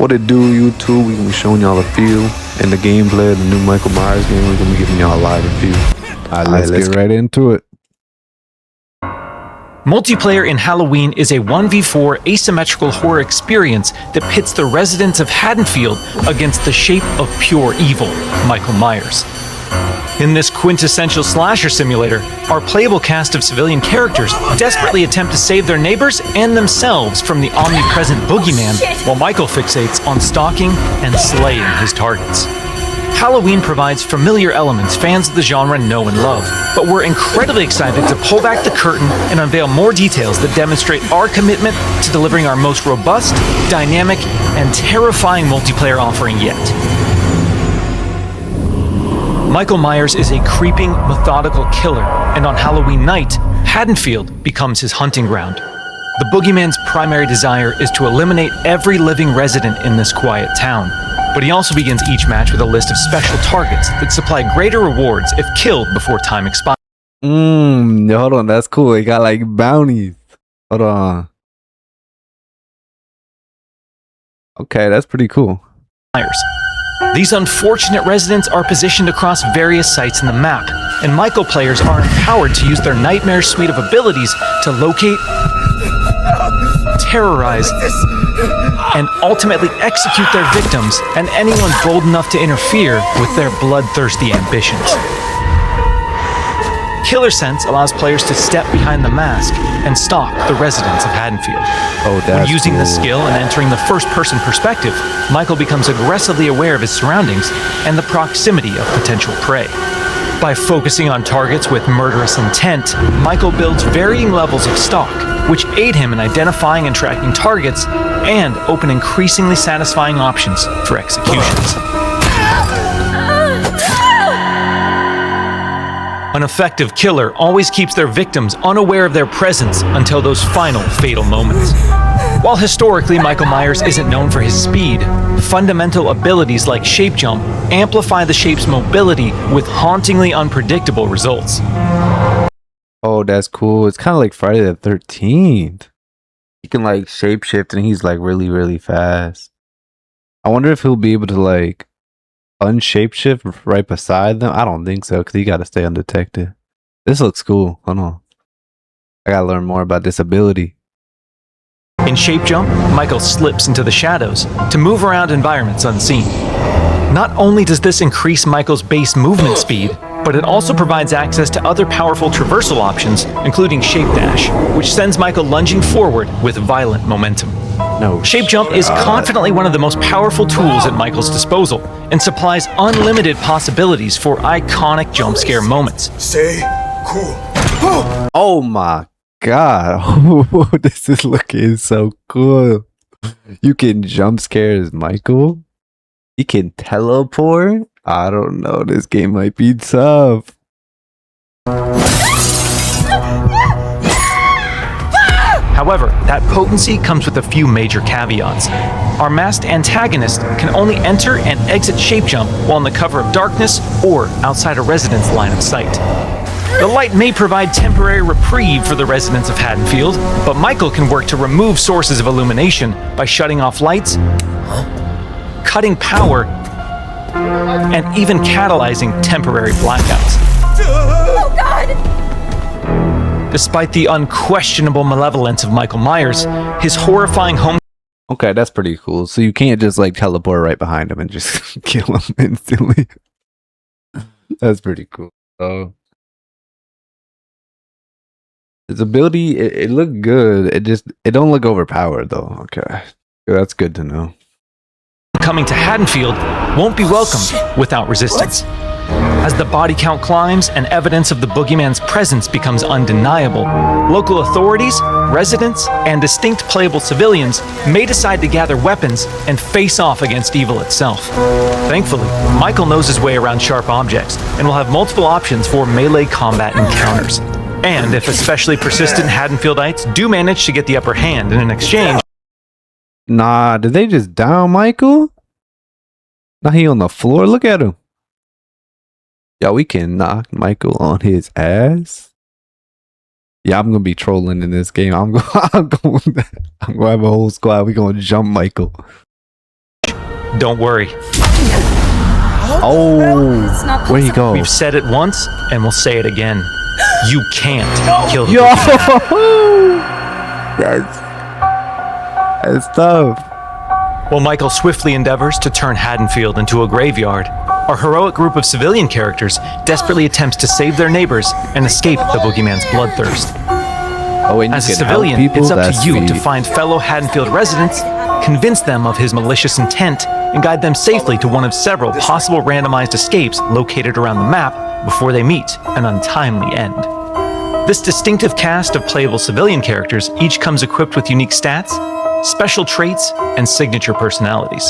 What it do, YouTube? We gonna be showing y'all a few in the gameplay of the new Michael Myers game. We're gonna be giving y'all a live review. All right, let's get right into it. Multiplayer in Halloween is a 1v4 asymmetrical horror experience that pits the residents of Haddonfield against the shape of pure evil, Michael Myers. In this quintessential slasher simulator, our playable cast of civilian characters desperately attempt to save their neighbors and themselves from the omnipresent boogeyman, while Michael fixates on stalking and slaying his targets. Halloween provides familiar elements fans of the genre know and love, but we're incredibly excited to pull back the curtain and unveil more details that demonstrate our commitment to delivering our most robust, dynamic, and terrifying multiplayer offering yet. Michael Myers is a creeping, methodical killer, and on Halloween night, Haddonfield becomes his hunting ground. The boogeyman's primary desire is to eliminate every living resident in this quiet town, but he also begins each match with a list of special targets that supply greater rewards if killed before time expires. Hold on, that's cool. It got like bounties. Hold on. Okay, that's pretty cool. These unfortunate residents are positioned across various sites in the map, and Michael players are empowered to use their nightmare suite of abilities to locate, terrorize, and ultimately execute their victims and anyone bold enough to interfere with their bloodthirsty ambitions. Killer Sense allows players to step behind the mask and stalk the residents of Haddonfield. When using the skill and entering the first-person perspective, Michael becomes aggressively aware of his surroundings and the proximity of potential prey. By focusing on targets with murderous intent, Michael builds varying levels of stalk, which aid him in identifying and tracking targets and open increasingly satisfying options for executions. An effective killer always keeps their victims unaware of their presence until those final fatal moments. While historically Michael Myers isn't known for his speed, fundamental abilities like shape jump amplify the shape's mobility with hauntingly unpredictable results. Oh, that's cool. It's kind of like Friday the 13th. He can like shapeshift and he's like really fast. I wonder if he'll be able to like unshapeshift right beside them. I don't think so because he got to stay undetected. This looks cool. Hold on. I got to learn more about this ability. In Shape Jump, Michael slips into the shadows to move around environments unseen. Not only does this increase Michael's base movement speed, but it also provides access to other powerful traversal options, including Shape Dash, which sends Michael lunging forward with violent momentum. Shape Jump is confidently one of the most powerful tools at Michael's disposal and supplies unlimited possibilities for iconic jump scare moments. Stay cool. Oh my god. This is looking so cool. You can jump scare as Michael. He can teleport. I don't know. This game might be tough. However, that potency comes with a few major caveats. Our masked antagonist can only enter and exit Shape Jump while in the cover of darkness or outside a resident's line of sight. The light may provide temporary reprieve for the residents of Haddonfield, but Michael can work to remove sources of illumination by shutting off lights, cutting power, and even catalyzing temporary blackouts. Oh God! Despite the unquestionable malevolence of Michael Myers, his horrifying home... Okay, that's pretty cool. So you can't just like teleport right behind him and just kill him instantly. That's pretty cool. So his ability, it looked good. It don't look overpowered though. Okay, that's good to know. Coming to Haddonfield won't be welcomed without resistance. As the body count climbs and evidence of the boogeyman's presence becomes undeniable, local authorities, residents, and distinct playable civilians may decide to gather weapons and face off against evil itself. Thankfully, Michael knows his way around sharp objects and will have multiple options for melee combat encounters. And if especially persistent Haddonfieldites do manage to get the upper hand in an exchange... Nah, did they just down Michael? Now he on the floor. Look at him. Yeah, we can knock Michael on his ass. Yeah, I'm gonna be trolling in this game. I'm gonna have a whole squad. We gonna jump Michael. Don't worry. Oh, It's not where'd he go? We've said it once, and we'll say it again. You can't kill the Yo, boogeyman. that's tough. While Michael swiftly endeavors to turn Haddonfield into a graveyard, our heroic group of civilian characters desperately attempts to save their neighbors and escape the boogeyman's bloodthirst. Oh, and you As a can help civilian, people? it's up That's to you to sweet. find fellow Haddonfield residents, convince them of his malicious intent, and guide them safely to one of several possible randomized escapes located around the map before they meet an untimely end. This distinctive cast of playable civilian characters each comes equipped with unique stats, special traits, and signature personalities.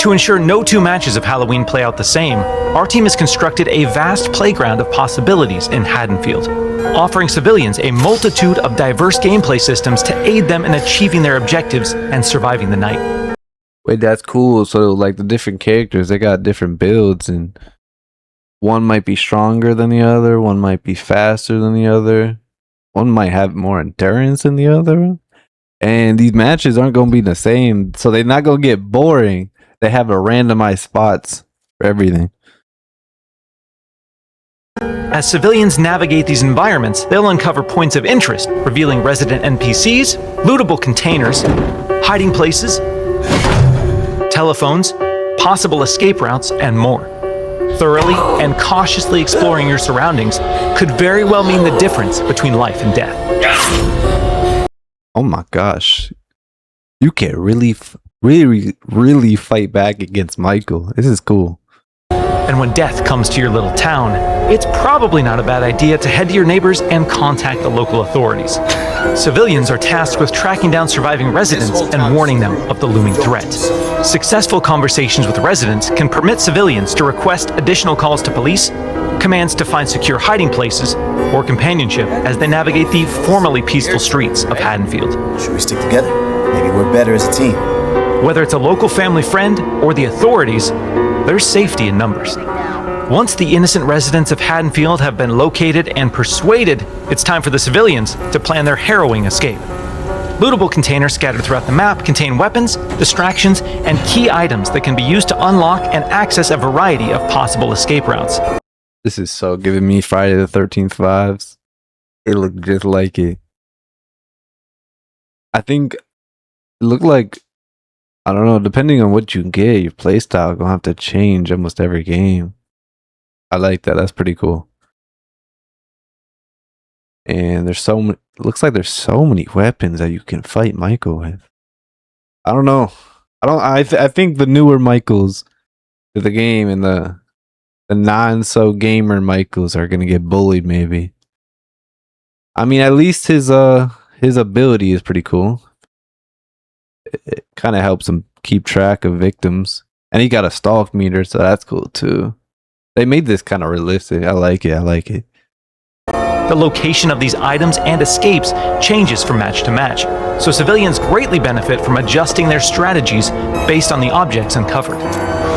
To ensure no two matches of Halloween play out the same, our team has constructed a vast playground of possibilities in Haddonfield, offering civilians a multitude of diverse gameplay systems to aid them in achieving their objectives and surviving the night. Wait, that's cool. So, like, the different characters, they got different builds, and one might be stronger than the other, one might be faster than the other, one might have more endurance than the other. And these matches aren't going to be the same, so they're not going to get boring. They have a randomized spots for everything. As civilians navigate these environments, they'll uncover points of interest, revealing resident NPCs, lootable containers, hiding places, telephones, possible escape routes, and more. Thoroughly and cautiously exploring your surroundings could very well mean the difference between life and death. Oh my gosh. You can really fight back against Michael. This is cool. And when death comes to your little town, it's probably not a bad idea to head to your neighbors and contact the local authorities. Civilians are tasked with tracking down surviving residents and warning them of the looming threat. Successful conversations with residents can permit civilians to request additional calls to police, commands to find secure hiding places, or companionship as they navigate the formerly peaceful streets of Haddonfield. Should we stick together? Maybe we're better as a team. Whether it's a local family friend or the authorities, there's safety in numbers. Once the innocent residents of Haddonfield have been located and persuaded, it's time for the civilians to plan their harrowing escape. Lootable containers scattered throughout the map contain weapons, distractions, and key items that can be used to unlock and access a variety of possible escape routes. This is so giving me Friday the 13th vibes. It looked just like it. I think it looked like, I don't know, depending on what you get, your playstyle gonna have to change almost every game. I like that. That's pretty cool. And there's so many, looks like there's so many weapons that you can fight Michael with. I don't know. I think the newer Michaels to the game and the non-so gamer Michaels are gonna get bullied maybe. I mean, at least his ability is pretty cool. It kind of helps him keep track of victims. And he got a stalk meter, so that's cool too. They made this kind of realistic. I like it. The location of these items and escapes changes from match to match, so civilians greatly benefit from adjusting their strategies based on the objects uncovered.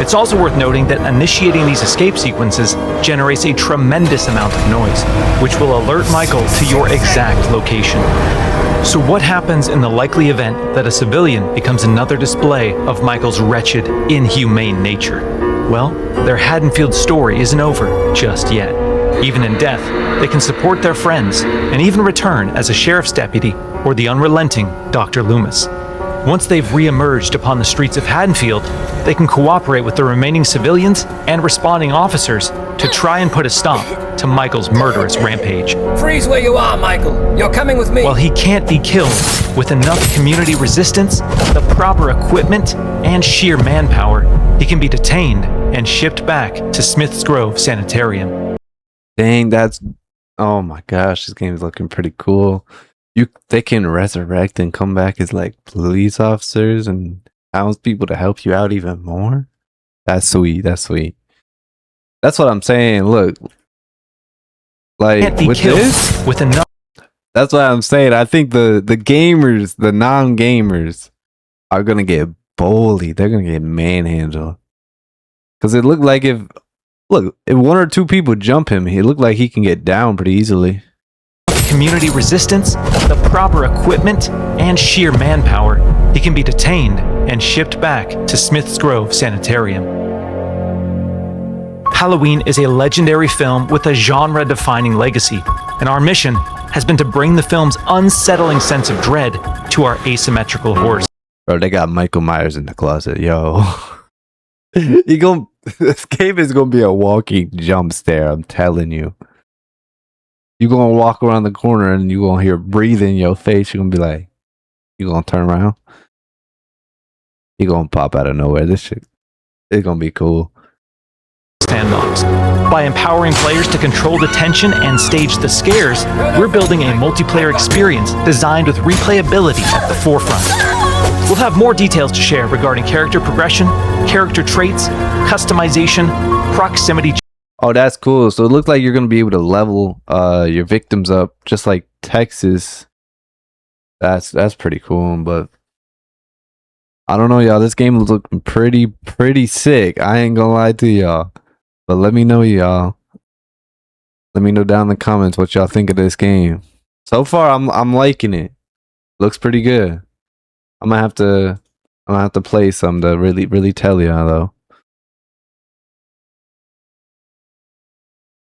It's also worth noting that initiating these escape sequences generates a tremendous amount of noise, which will alert Michael to your exact location. So what happens in the likely event that a civilian becomes another display of Michael's wretched, inhumane nature? Well, their Haddonfield story isn't over just yet. Even in death, they can support their friends and even return as a sheriff's deputy or the unrelenting Dr. Loomis. Once they've re-emerged upon the streets of Haddonfield, they can cooperate with the remaining civilians and responding officers to try and put a stop to Michael's murderous rampage. Freeze where you are, Michael. You're coming with me. While he can't be killed, with enough community resistance, the proper equipment, and sheer manpower, he can be detained and shipped back to Smith's Grove Sanitarium. Dang, that's, oh my gosh, this game is looking pretty cool. They can resurrect and come back as like police officers and townspeople to help you out even more. That's sweet. That's what I'm saying. Look, like Can't be with killed this, with enough. that's what I'm saying. I think the gamers, the non-gamers, are gonna get bullied. They're gonna get manhandled. Because it looked like if one or two people jump him, it looked like he can get down pretty easily. Community resistance, the proper equipment, and sheer manpower, he he can be detained and shipped back to Smith's Grove Sanitarium. Halloween is a legendary film with a genre-defining legacy, and our mission has been to bring the film's unsettling sense of dread to our asymmetrical horror. Bro, they got Michael Myers in the closet, yo. This game is gonna be a walking jump scare, I'm telling you. You gonna walk around the corner and you gonna hear breathing in your face. You're gonna be like, you gonna turn around. He gonna pop out of nowhere. This shit, it's gonna be cool. Standoffs. By empowering players to control the tension and stage the scares, we're building a multiplayer experience designed with replayability at the forefront. We'll have more details to share regarding character progression, character traits, customization, proximity. Oh, that's cool. So it looks like you're gonna be able to level your victims up just like Texas. That's pretty cool, but I don't know, y'all. This game looks pretty sick. I ain't gonna lie to y'all. But let me know, y'all. Let me know down in the comments what y'all think of this game. So far, I'm liking it. Looks pretty good. I'm gonna have to play some to really tell y'all though.